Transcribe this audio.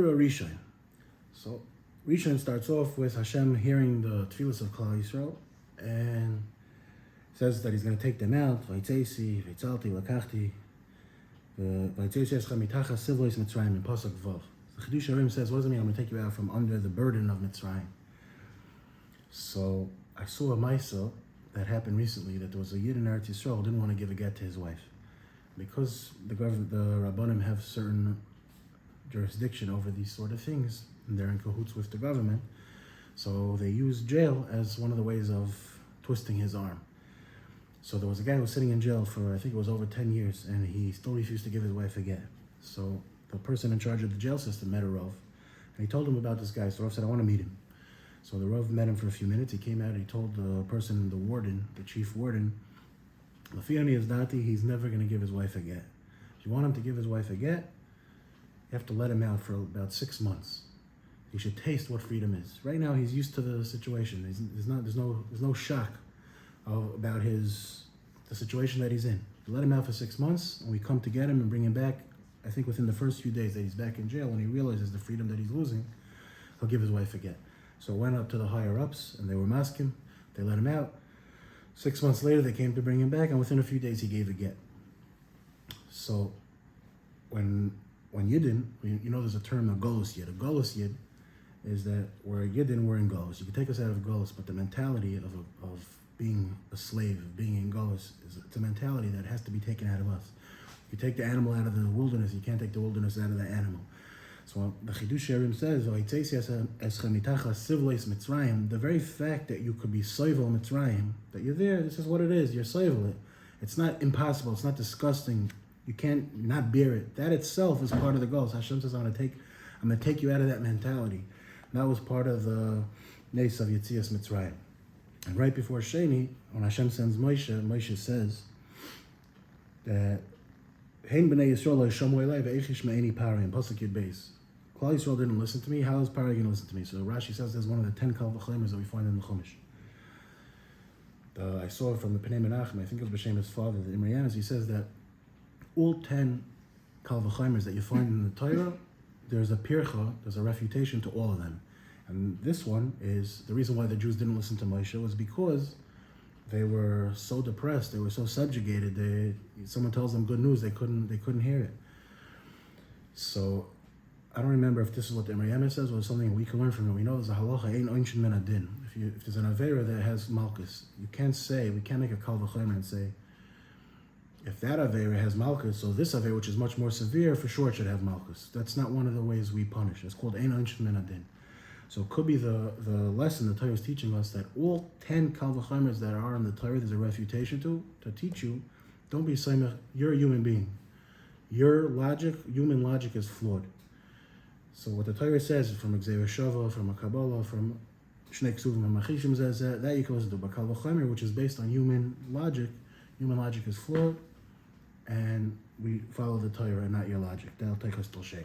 Vaera Rishon. So Rishon starts off with Hashem hearing the tefillas of Klal Yisrael and says that he's going to take them out. Vaytzeisi, vaytzalti, lakachti, vaytzeisi eschem mitachas sivlois Mitzrayim in Pasuk Vav. The Chidush Harim says, what does it mean? I'm going to take you out from under the burden of Mitzrayim. So I saw a Maisa that happened recently that there was a Yid in Eretz Yisrael who didn't want to give a get to his wife. Because the Rabbanim have certain jurisdiction over these sort of things, and they're in cahoots with the government, so they use jail as one of the ways of twisting his arm. So there was a guy who was sitting in jail for, I think it was over 10 years, and he still refused to give his wife a get. So the person in charge of the jail system met a Rav, and he told him about this guy. So the Rav said, I want to meet him. So the Rav met him for a few minutes. He came out and he told the person, the warden, the chief warden, Lafiani is dati, he's never going to give his wife a get. If you want him to give his wife a get, you have to let him out for about 6 months. He should taste what freedom is. Right now, he's used to the situation. There's no shock about the situation that he's in. You let him out for 6 months, and we come to get him and bring him back. I think within the first few days that he's back in jail, when he realizes the freedom that he's losing, he'll give his wife a get. So it went up to the higher ups, and they were masking. They let him out. 6 months later, they came to bring him back, and within a few days, he gave a get. So when Yidden, you know there's a term, a Golus Yid. A Golus Yid is that we're Yidden, we're in Golus. You can take us out of Golus, but the mentality of being a slave, of being in Golus, it's a mentality that has to be taken out of us. You take the animal out of the wilderness, you can't take the wilderness out of the animal. So the Chidush Harim says, the very fact that you could be Soivel Mitzrayim, that you're there, this is what it is, you're Soivel. It's not impossible, it's not disgusting. You can't not bear it. That itself is part of the goals. Hashem says, I'm going to take you out of that mentality. And that was part of the Nes of Yetzias Mitzrayim. And right before Sheni, when Hashem sends Moshe says that Hein b'nei Yisrael ha'shamu elai ve'echish me'eni parei in Pasuk Yud Beis. Klal Yisrael didn't listen to me. How is Parei going to listen to me? So Rashi says there's one of the 10 Kal V'chomers that we find in the Chumash. I saw it from the Pnei Menachem. I think it was B'Shem's father, the Imriyanis. He says that all 10 Kal V'chomers that you find in the Torah, there's a pircha, there's a refutation to all of them. And this one is, the reason why the Jews didn't listen to Moshe was because they were so depressed, they were so subjugated, someone tells them good news, they couldn't hear it. So, I don't remember if this is what the Aryeh says or something we can learn from it. We know there's a halacha, ein oinshin min adin. If there's an Vaera that has malchus, we can't make a kal v'chomer and say, if that Vaera has malchus, so this Vaera, which is much more severe, for sure it should have malchus. That's not one of the ways we punish. It's called ein oinshin min adin. So it could be the lesson the Torah is teaching us, that all 10 Kal V'chomers that are in the Torah, there's a refutation to teach you, don't be saying you're a human being. Your logic, human logic is flawed. So what the Torah says from Xavier Shava, from a Kabbalah, from Shnei Ksuvim and Machishim says that you can listen to. But Kal V'chomer, which is based on human logic is flawed, and we follow the Torah and not your logic. That'll take us till Sheni.